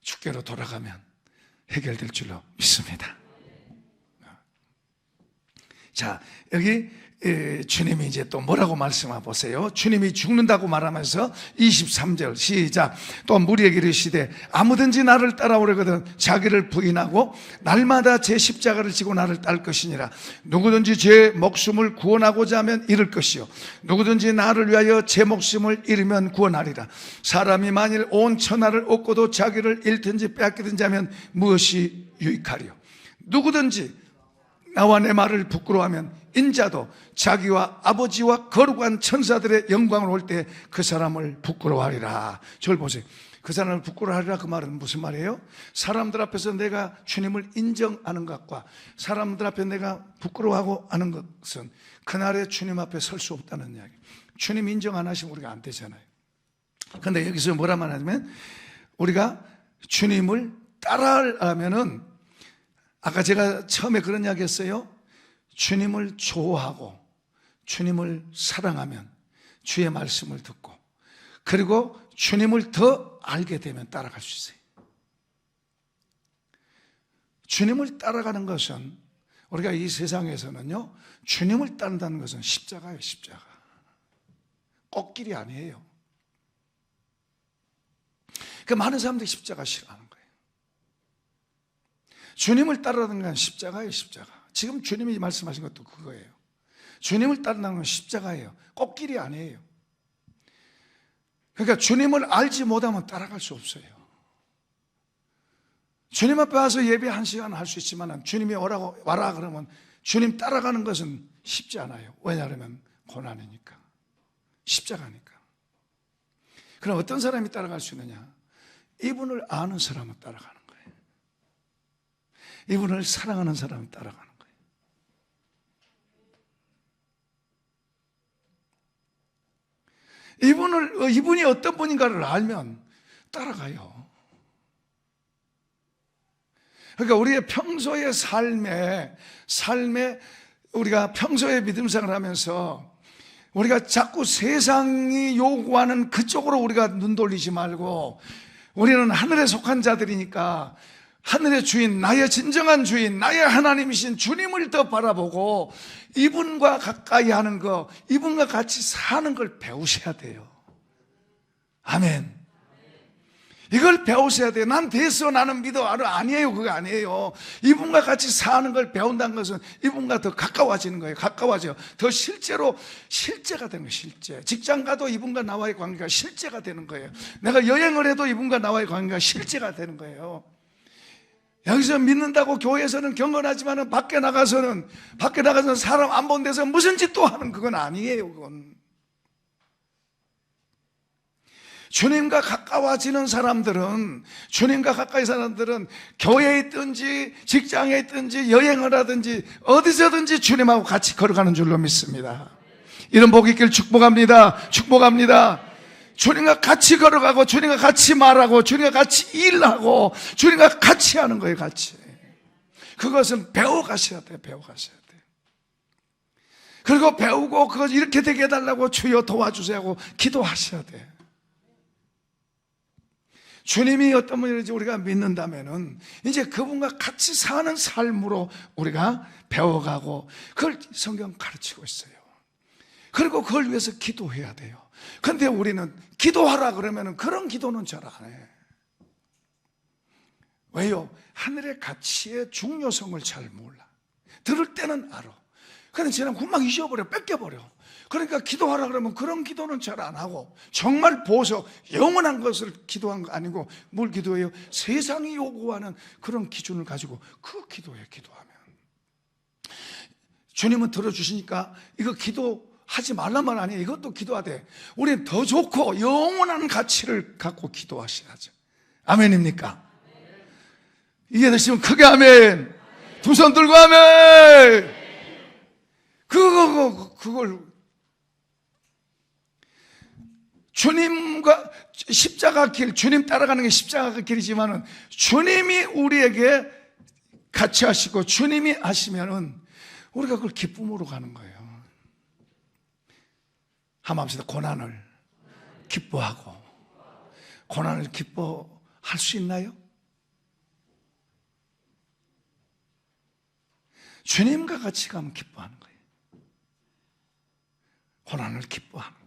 주께로 돌아가면 해결될 줄로 믿습니다. 자, 여기 주님이 이제 또 뭐라고 말씀하 보세요. 주님이 죽는다고 말하면서 23절 시작. 또 무리에게 이르시되 아무든지 나를 따라오려거든 자기를 부인하고 날마다 제 십자가를 지고 나를 딸 것이니라. 누구든지 제 목숨을 구원하고자 하면 잃을 것이요 누구든지 나를 위하여 제 목숨을 잃으면 구원하리라. 사람이 만일 온 천하를 얻고도 자기를 잃든지 빼앗기든지 하면 무엇이 유익하리요. 누구든지 나와 내 말을 부끄러워하면 인자도 자기와 아버지와 거룩한 천사들의 영광을 올 때 그 사람을 부끄러워하리라. 저를 보세요. 그 사람을 부끄러워하리라, 그 말은 무슨 말이에요? 사람들 앞에서 내가 주님을 인정하는 것과 사람들 앞에 내가 부끄러워하고 하는 것은 그날에 주님 앞에 설 수 없다는 이야기. 주님 인정 안 하시면 우리가 안 되잖아요. 그런데 여기서 뭐라 말하냐면, 우리가 주님을 따라하면은, 아까 제가 처음에 그런 이야기 했어요. 주님을 좋아하고 주님을 사랑하면 주의 말씀을 듣고 그리고 주님을 더 알게 되면 따라갈 수 있어요. 주님을 따라가는 것은, 우리가 이 세상에서는요, 주님을 따른다는 것은 십자가예요. 십자가. 꽃길이 아니에요. 그 많은 사람들이 십자가 싫어하는 거예요. 주님을 따르는 건 십자가예요. 십자가. 지금 주님이 말씀하신 것도 그거예요. 주님을 따른다는 건 십자가예요. 꽃길이 아니에요. 그러니까 주님을 알지 못하면 따라갈 수 없어요. 주님 앞에 와서 예배 1시간 할 수 있지만 주님이 와라 그러면 주님 따라가는 것은 쉽지 않아요. 왜냐하면 고난이니까, 십자가니까. 그럼 어떤 사람이 따라갈 수 있느냐? 이분을 아는 사람은 따라가는 거예요. 이분을 사랑하는 사람은 따라가는 거예요. 이분이 어떤 분인가를 알면 따라가요. 그러니까 우리의 평소의 삶에 우리가 평소에 믿음 생활을 하면서 우리가 자꾸 세상이 요구하는 그쪽으로 우리가 눈 돌리지 말고, 우리는 하늘에 속한 자들이니까 하늘의 주인, 나의 진정한 주인, 나의 하나님이신 주님을 더 바라보고 이분과 가까이 하는 거, 이분과 같이 사는 걸 배우셔야 돼요. 아멘. 이걸 배우셔야 돼요. 난 됐어, 나는 믿어. 아니에요. 그거 아니에요. 이분과 같이 사는 걸 배운다는 것은 이분과 더 가까워지는 거예요. 가까워져요. 더 실제로 실제가 되는 거예요. 실제. 직장 가도 이분과 나와의 관계가 실제가 되는 거예요. 내가 여행을 해도 이분과 나와의 관계가 실제가 되는 거예요. 여기서 믿는다고 교회에서는 경건하지만 밖에 나가서는 사람 안 본 데서 무슨 짓도 하는 그건 아니에요. 그건 주님과 가까워지는 사람들은, 주님과 가까이 사람들은 교회에 있든지 직장에 있든지 여행을 하든지 어디서든지 주님하고 같이 걸어가는 줄로 믿습니다. 이런 복이 있길 축복합니다. 축복합니다. 주님과 같이 걸어가고 주님과 같이 말하고 주님과 같이 일하고 주님과 같이 하는 거예요. 같이. 그것은 배워가셔야 돼요. 배워가셔야 돼요. 그리고 배우고 그것 이렇게 되게 해달라고 주여 도와주세요 하고 기도하셔야 돼요. 주님이 어떤 분인지 우리가 믿는다면은 이제 그분과 같이 사는 삶으로 우리가 배워가고 그걸 성경 가르치고 있어요. 그리고 그걸 위해서 기도해야 돼요. 근데 우리는 기도하라 그러면은 그런 기도는 잘 안 해. 왜요? 하늘의 가치의 중요성을 잘 몰라. 들을 때는 알아. 근데 지나면 금방 잊어버려, 뺏겨버려. 그러니까 기도하라 그러면 그런 기도는 잘 안 하고 정말 보석, 영원한 것을 기도한 거 아니고 뭘 기도해요? 세상이 요구하는 그런 기준을 가지고 그 기도해. 기도하면 주님은 들어주시니까 이거 기도하지 말란 아니에요. 이것도 기도하되 우리는 더 좋고 영원한 가치를 갖고 기도하셔야죠. 아멘입니까? 이해되시면 크게 아멘. 두 손 들고 아멘. 그걸 주님과 십자가 길, 주님 따라가는 게 십자가 길이지만은 주님이 우리에게 같이 하시고 주님이 하시면은 우리가 그걸 기쁨으로 가는 거예요. 한번 합시다. 고난을 기뻐하고. 고난을 기뻐할 수 있나요? 주님과 같이 가면 기뻐하는 거예요. 고난을 기뻐하는 거예요.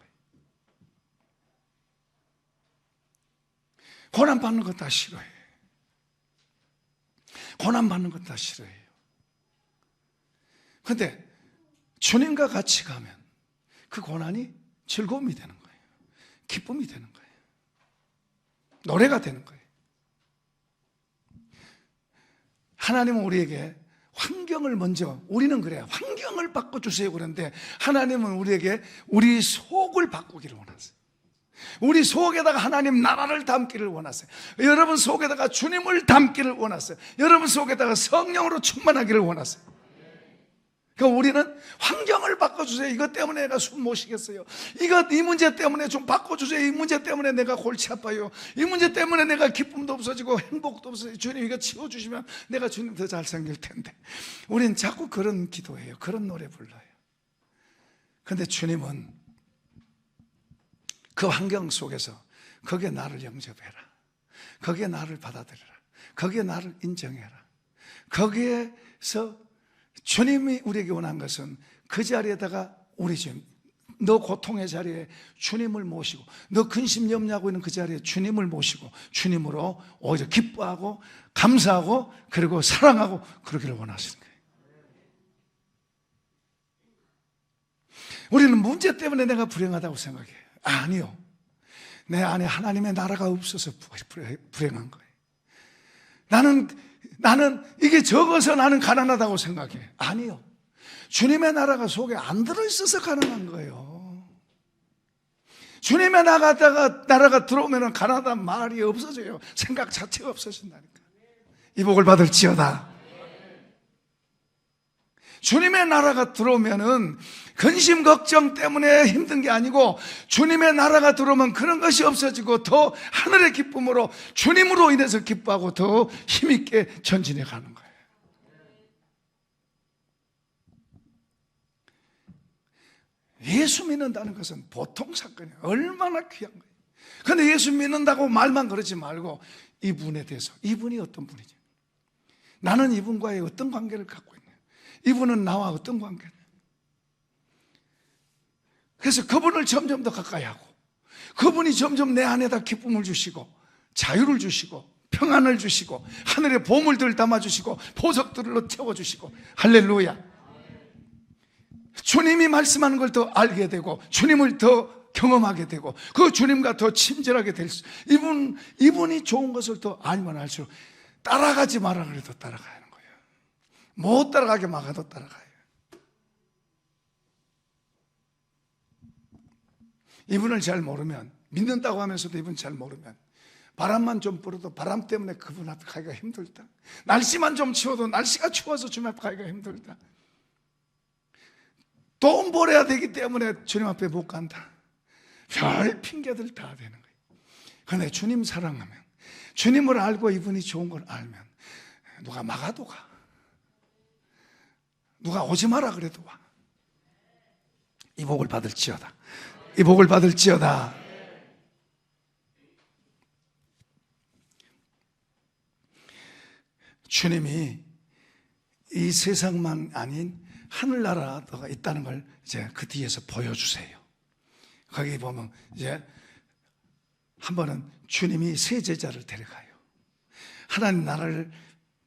고난 받는 것 다 싫어해요. 고난 받는 것 다 싫어해요. 그런데 주님과 같이 가면 그 고난이 즐거움이 되는 거예요. 기쁨이 되는 거예요. 노래가 되는 거예요. 하나님은 우리에게 환경을 먼저, 우리는 그래요. 환경을 바꿔주세요 그런데 하나님은 우리에게 우리 속을 바꾸기를 원하세요. 우리 속에다가 하나님 나라를 담기를 원하세요. 여러분 속에다가 주님을 담기를 원하세요. 여러분 속에다가 성령으로 충만하기를 원하세요. 그러니까 우리는 환경을 바꿔주세요. 이것 때문에 내가 숨 못 쉬겠어요. 이 문제 때문에 좀 바꿔주세요. 이 문제 때문에 내가 골치 아파요. 이 문제 때문에 내가 기쁨도 없어지고 행복도 없어지고 주님 이거 치워주시면 내가 주님 더 잘생길 텐데. 우리는 자꾸 그런 기도해요. 그런 노래 불러요. 그런데 주님은 그 환경 속에서 거기에 나를 영접해라. 거기에 나를 받아들여라. 거기에 나를 인정해라. 거기에서 주님이 우리에게 원한 것은 그 자리에다가 우리 주님, 너 고통의 자리에 주님을 모시고 너 근심 염려하고 있는 그 자리에 주님을 모시고 주님으로 오히려 기뻐하고 감사하고 그리고 사랑하고 그러기를 원하시는 거예요. 우리는 문제 때문에 내가 불행하다고 생각해요. 아니요. 내 안에 하나님의 나라가 없어서 불행한 거예요. 나는 이게 적어서 나는 가난하다고 생각해. 아니요. 주님의 나라가 속에 안 들어있어서 가난한 거예요. 주님의 나라가 들어오면 가난하다는 말이 없어져요. 생각 자체가 없어진다니까. 이 복을 받을지어다. 주님의 나라가 들어오면은 근심 걱정 때문에 힘든 게 아니고 주님의 나라가 들어오면 그런 것이 없어지고 더 하늘의 기쁨으로 주님으로 인해서 기뻐하고 더 힘있게 전진해 가는 거예요. 예수 믿는다는 것은 보통 사건이에요. 얼마나 귀한 거예요. 그런데 예수 믿는다고 말만 그러지 말고 이분에 대해서, 이분이 어떤 분이죠? 나는 이분과의 어떤 관계를 갖고 있냐? 이분은 나와 어떤 관계냐? 그래서 그분을 점점 더 가까이 하고 그분이 점점 내 안에다 기쁨을 주시고 자유를 주시고 평안을 주시고 하늘의 보물들을 담아주시고 보석들로 채워주시고, 할렐루야. 주님이 말씀하는 걸 더 알게 되고 주님을 더 경험하게 되고 그 주님과 더 친절하게 될 수, 이분이 좋은 것을 더 알면 알수록 따라가지 마라 그래도 따라가는 거예요. 못 따라가게 막아도 따라가요. 이분을 잘 모르면, 믿는다고 하면서도 이분 잘 모르면, 바람만 좀 불어도 바람 때문에 그분 앞에 가기가 힘들다. 날씨만 좀 추워도 날씨가 추워서 주님 앞에 가기가 힘들다. 돈 벌어야 되기 때문에 주님 앞에 못 간다. 별 핑계들 다 되는 거예요. 그런데 주님 사랑하면, 주님을 알고 이분이 좋은 걸 알면 누가 막아도 가. 누가 오지 마라 그래도 와. 이 복을 받을지어다. 이 복을 받을지어다. 주님이 이 세상만 아닌 하늘나라가 있다는 걸 이제 그 뒤에서 보여주세요. 거기 보면 이제 한 번은 주님이 세 제자를 데려가요. 하나님 나라를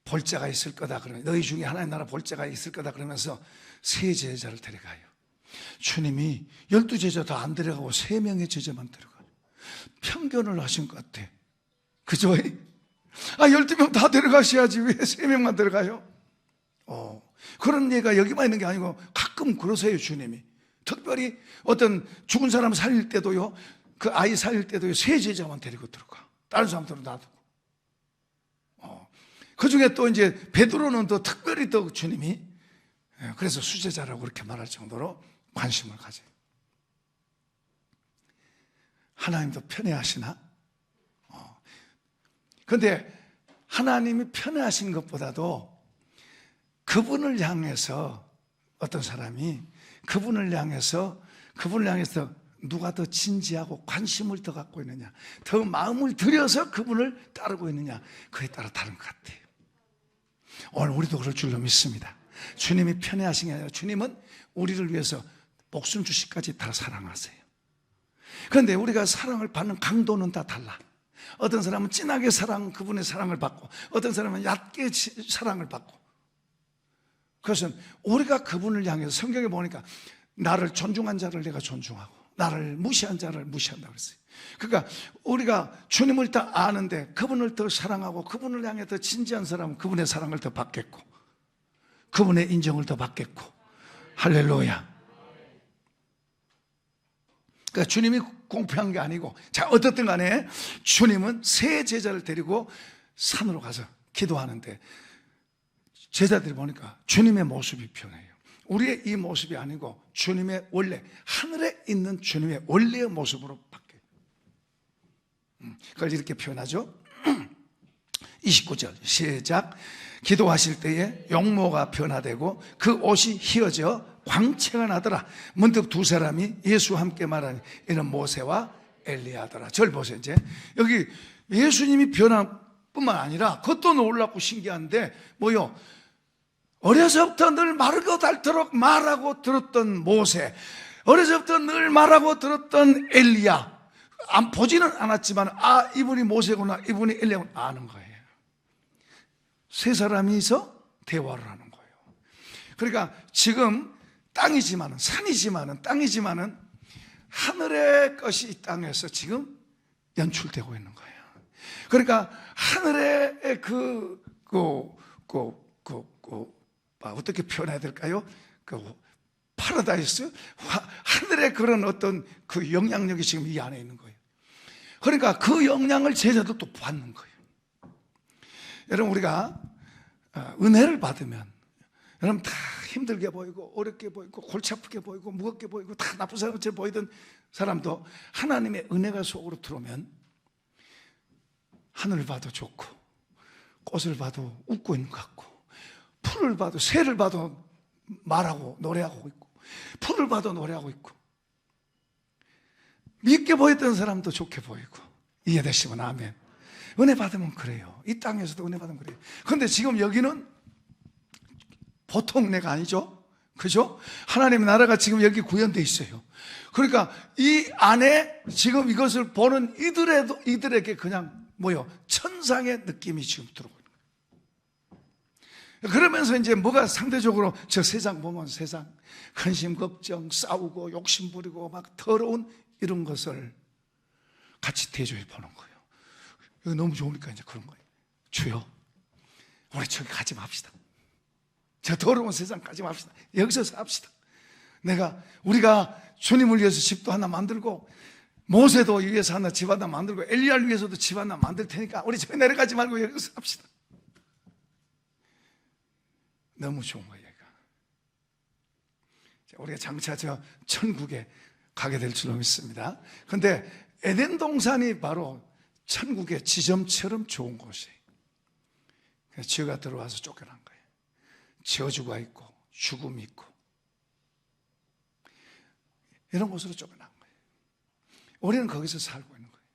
볼 자가 있을 거다 그러면, 너희 중에 하나님 나라 볼 자가 있을 거다 그러면서 세 제자를 데려가요. 주님이 12제자 다 안 데려가고 3명의 제자만 데려가요. 편견을 하신 것 같아. 그죠? 12명 다 데려가셔야지 왜 3명만 데려가요? 그런 예가 여기만 있는 게 아니고 가끔 그러세요. 주님이 특별히 어떤 죽은 사람 살릴 때도요, 그 아이 살릴 때도요, 3제자만 데리고 들어가. 다른 사람들은 놔두고. 그 중에 또 이제 베드로는 또 특별히 또 주님이, 그래서 수제자라고 그렇게 말할 정도로 관심을 가져요. 하나님도 편애하시나? 그런데 하나님이 편애하시는 것보다도 그분을 향해서, 어떤 사람이 그분을 향해서 누가 더 진지하고 관심을 더 갖고 있느냐, 더 마음을 들여서 그분을 따르고 있느냐, 그에 따라 다른 것 같아요. 오늘 우리도 그럴 줄로 믿습니다. 주님이 편애하신 게 아니라 주님은 우리를 위해서 목숨 주시까지 다 사랑하세요. 그런데 우리가 사랑을 받는 강도는 다 달라. 어떤 사람은 진하게 그분의 사랑을 받고, 어떤 사람은 얕게 사랑을 받고. 그것은 우리가 그분을 향해서, 성경에 보니까 나를 존중한 자를 내가 존중하고 나를 무시한 자를 무시한다고 그랬어요. 그러니까 우리가 주님을 더 아는데 그분을 더 사랑하고 그분을 향해 더 진지한 사람은 그분의 사랑을 더 받겠고 그분의 인정을 더 받겠고. 할렐루야. 그러니까 주님이 공평한 게 아니고, 자, 어떻든 간에 주님은 세 제자를 데리고 산으로 가서 기도하는데 제자들이 보니까 주님의 모습이 변해요. 우리의 이 모습이 아니고 주님의 원래, 하늘에 있는 주님의 원래의 모습으로 바뀌어요. 그걸 이렇게 표현하죠. 29절 시작. 기도하실 때에 용모가 변화되고 그 옷이 휘어져 광채가 나더라. 문득 두 사람이 예수와 함께 말하니 이는 모세와 엘리야더라. 절 보세요. 이제 여기 예수님이 변한 뿐만 아니라 그것도 놀랍고 신기한데 뭐요? 어려서부터 늘 마르고 닳도록 말하고 들었던 모세, 어려서부터 늘 말하고 들었던 엘리야, 보지는 않았지만 이분이 모세구나, 이분이 엘리야구나 아는 거예요. 세 사람이서 대화를 하는 거예요. 그러니까 지금 땅이지만은, 산이지만은, 땅이지만은 하늘의 것이 이 땅에서 지금 연출되고 있는 거예요. 그러니까 하늘의 어떻게 표현해야 될까요? 파라다이스, 하늘의 그런 어떤 그 영향력이 지금 이 안에 있는 거예요. 그러니까 그 영향을 제자들도 받는 거예요. 여러분, 우리가 은혜를 받으면 여러분 다 힘들게 보이고 어렵게 보이고 골치 아프게 보이고 무겁게 보이고 다 나쁜 사람처럼 보이던 사람도 하나님의 은혜가 속으로 들어오면 하늘을 봐도 좋고 꽃을 봐도 웃고 있는 것 같고 풀을 봐도, 새를 봐도 말하고 노래하고 있고 풀을 봐도 노래하고 있고 밉게 보였던 사람도 좋게 보이고. 이해되시면 아멘. 은혜 받으면 그래요. 이 땅에서도 은혜 받으면 그래요. 그런데 지금 여기는 보통 은혜가 아니죠. 그죠? 하나님의 나라가 지금 여기 구현되어 있어요. 그러니까 이 안에 지금 이것을 보는 이들에게 그냥 천상의 느낌이 지금 들어오는 거예요. 그러면서 이제 뭐가 상대적으로 저 세상 보면 세상 근심, 걱정, 싸우고 욕심 부리고 막 더러운 이런 것을 같이 대조해 보는 거예요. 이거 너무 좋으니까 이제 그런 거예요. 주여, 우리 저기 가지 맙시다. 저 더러운 세상 가지 맙시다. 여기서 삽시다. 우리가 주님을 위해서 집도 하나 만들고 모세도 위해서 하나 집 하나 만들고 엘리야를 위해서도 집 하나 만들 테니까 우리 저기 내려가지 말고 여기서 삽시다. 너무 좋은 거예요. 우리가 장차 저 천국에 가게 될 줄로 믿습니다. 그런데 에덴 동산이 바로 천국의 지점처럼 좋은 곳이에요. 죄가 들어와서 쫓겨난 거예요. 저주가 있고 죽음이 있고 이런 곳으로 쫓겨난 거예요. 우리는 거기서 살고 있는 거예요.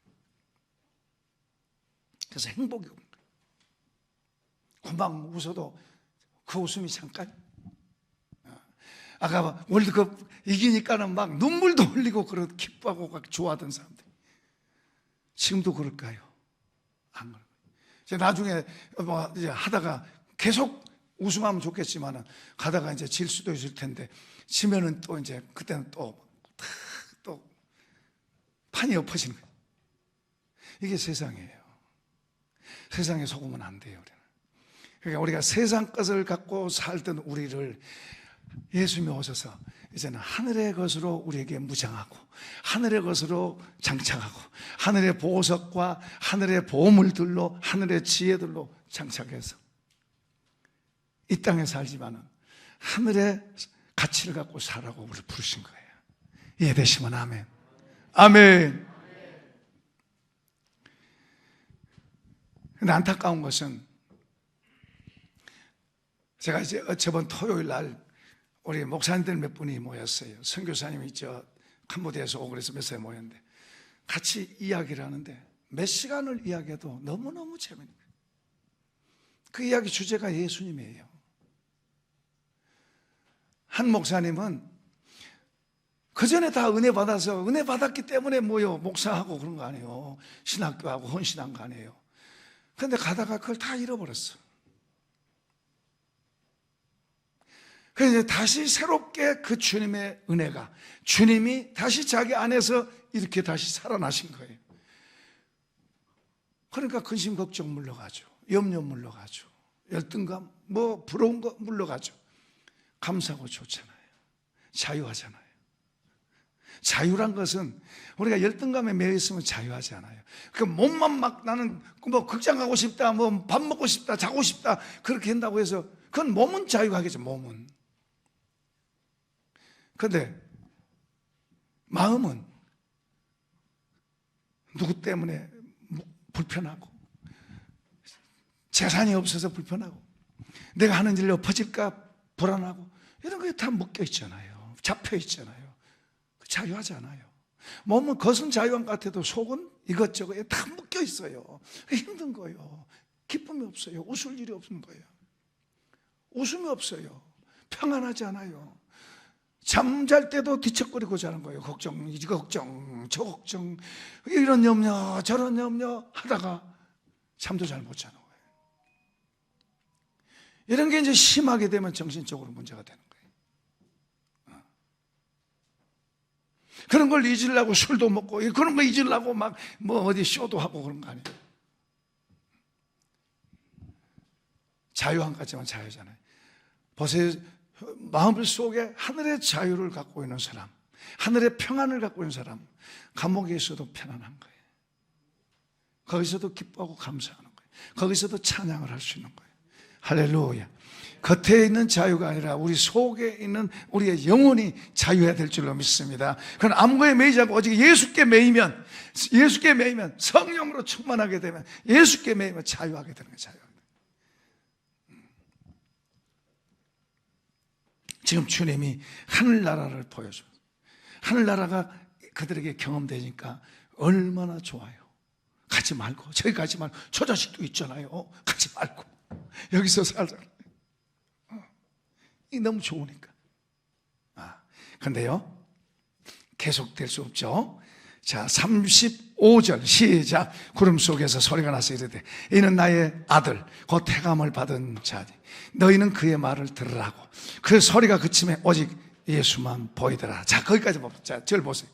그래서 행복이 없는 거예요. 금방 웃어도 그 웃음이 잠깐. 아까 월드컵 이기니까는 막 눈물도 흘리고 그런 기뻐하고 좋아하던 사람들 지금도 그럴까요? 안 그래요. 이제 나중에 이제 하다가 계속 우승하면 좋겠지만은 가다가 이제 질 수도 있을 텐데 지면은 또 이제 그때는 또 판이 엎어지는 거예요. 이게 세상이에요. 세상에 속으면 안 돼요. 우리는. 그러니까 우리가 세상 것을 갖고 살던 우리를 예수님이 오셔서 이제는 하늘의 것으로 우리에게 무장하고 하늘의 것으로 장착하고 하늘의 보석과 하늘의 보물들로 하늘의 지혜들로 장착해서 이 땅에 살지만은 하늘의 가치를 갖고 살라고 우리를 부르신 거예요. 이해되시면 아멘. 아멘. 근데 안타까운 것은 제가 이제 저번 토요일 날 우리 목사님들 몇 분이 모였어요. 선교사님이 캄보디아에서 오고 그래서 몇 사람이 모였는데 같이 이야기를 하는데 몇 시간을 이야기해도 너무너무 재밌는 거예요. 그 이야기 주제가 예수님이에요. 한 목사님은 그 전에 다 은혜 받아서 은혜 받았기 때문에 목사하고 그런 거 아니에요. 신학교하고 헌신한 거 아니에요. 그런데 가다가 그걸 다 잃어버렸어. 그래서 다시 새롭게 그 주님의 은혜가 주님이 다시 자기 안에서 이렇게 다시 살아나신 거예요. 그러니까 근심 걱정 물러가죠. 염려 물러가죠. 열등감 부러운 거 물러가죠. 감사하고 좋잖아요. 자유하잖아요. 자유란 것은 우리가 열등감에 매여 있으면 자유하지 않아요. 그 몸만 막 나는 극장 가고 싶다, 밥 먹고 싶다, 자고 싶다 그렇게 한다고 해서 그건 몸은 자유하겠죠. 몸은. 그런데 마음은 누구 때문에 불편하고 재산이 없어서 불편하고 내가 하는 일 엎어질까 불안하고 이런 거에 다 묶여 있잖아요. 잡혀 있잖아요. 자유하지 않아요. 몸은 겉은 자유한 것 같아도 속은 이것저것에 다 묶여 있어요. 힘든 거예요. 기쁨이 없어요. 웃을 일이 없는 거예요. 웃음이 없어요. 평안하지 않아요. 잠잘 때도 뒤척거리고 자는 거예요. 걱정, 이 걱정, 저 걱정, 이런 염려, 저런 염려 하다가 잠도 잘 못 자는 거예요. 이런 게 이제 심하게 되면 정신적으로 문제가 되는 거예요. 그런 걸 잊으려고 술도 먹고, 그런 거 잊으려고 어디 쇼도 하고 그런 거 아니에요. 자유한 것 같지만 자유잖아요. 보세요. 마음 속에 하늘의 자유를 갖고 있는 사람, 하늘의 평안을 갖고 있는 사람, 감옥에 있어도 편안한 거예요. 거기서도 기뻐하고 감사하는 거예요. 거기서도 찬양을 할 수 있는 거예요. 할렐루야. 겉에 있는 자유가 아니라 우리 속에 있는 우리의 영혼이 자유해야 될 줄로 믿습니다. 그건 아무거에 매이지 않고 오직 예수께 매이면 성령으로 충만하게 되면 예수께 매이면 자유하게 되는 거예요. 자유. 지금 주님이 하늘나라를 보여줘요. 하늘나라가 그들에게 경험되니까 얼마나 좋아요. 가지 말고, 저기 가지 말고, 저 자식도 있잖아요. 가지 말고, 여기서 살잖아요. 이게 너무 좋으니까. 근데요, 계속될 수 없죠. 자, 35절 시작. 구름 속에서 소리가 나서 이르되 이는 나의 아들 곧 택함을 받은 자니 너희는 그의 말을 들으라고. 그 소리가 그침에 오직 예수만 보이더라. 자, 거기까지 봅시다. 자, 절 보세요.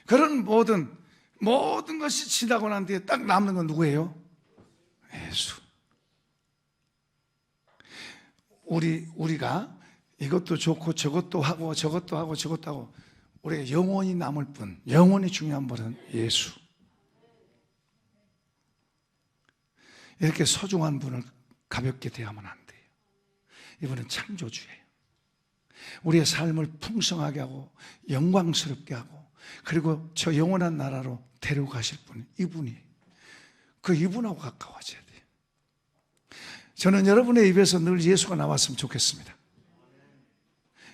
그런 모든 것이 지나고 난 뒤에 딱 남는 건 누구예요? 예수. 우리가 이것도 좋고 저것도 하고 저것도 하고 저것도 하고 우리가 영원히 남을 뿐, 영원히 중요한 분은 예수. 이렇게 소중한 분을 가볍게 대하면 안 돼요. 이분은 창조주예요. 우리의 삶을 풍성하게 하고 영광스럽게 하고 그리고 저 영원한 나라로 데려가실 분이 이분이에요. 그 이분하고 가까워져야 돼요. 저는 여러분의 입에서 늘 예수가 나왔으면 좋겠습니다.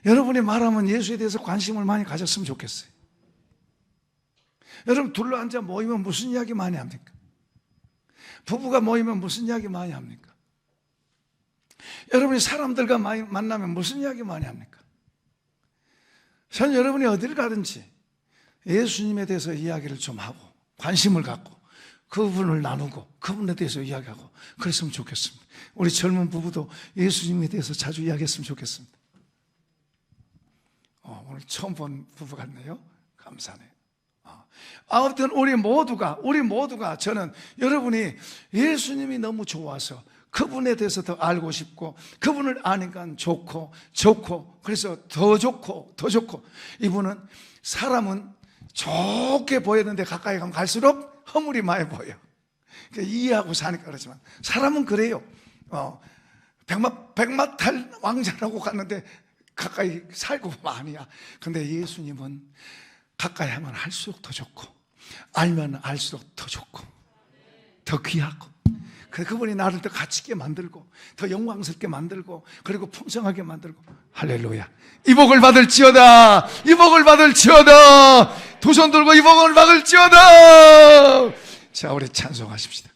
여러분이 말하면 예수에 대해서 관심을 많이 가졌으면 좋겠어요. 여러분 둘러앉아 모이면 무슨 이야기 많이 합니까? 부부가 모이면 무슨 이야기 많이 합니까? 여러분이 사람들과 많이 만나면 무슨 이야기 많이 합니까? 저는 여러분이 어디를 가든지 예수님에 대해서 이야기를 좀 하고 관심을 갖고 그분을 나누고 그분에 대해서 이야기하고 그랬으면 좋겠습니다. 우리 젊은 부부도 예수님에 대해서 자주 이야기했으면 좋겠습니다. 오늘 처음 본 부부 같네요. 감사해요. 아무튼 우리 모두가 저는 여러분이 예수님이 너무 좋아서 그분에 대해서 더 알고 싶고 그분을 아니까 좋고 그래서 더 좋고 이분은 사람은 좋게 보였는데 가까이 가면 갈수록 허물이 많이 보여. 그러니까 이해하고 사니까 그렇지만 사람은 그래요. 백마탈 왕자라고 갔는데 가까이 살고 보면 아니야. 근데 예수님은 가까이 하면 할수록 더 좋고 알면 알수록 더 좋고 더 귀하고 그분이 나를 더 가치있게 만들고 더 영광스럽게 만들고 그리고 풍성하게 만들고 할렐루야. 이 복을 받을지어다. 이 복을 받을지어다. 두 손 들고 이 복을 받을지어다. 자, 우리 찬송하십시다.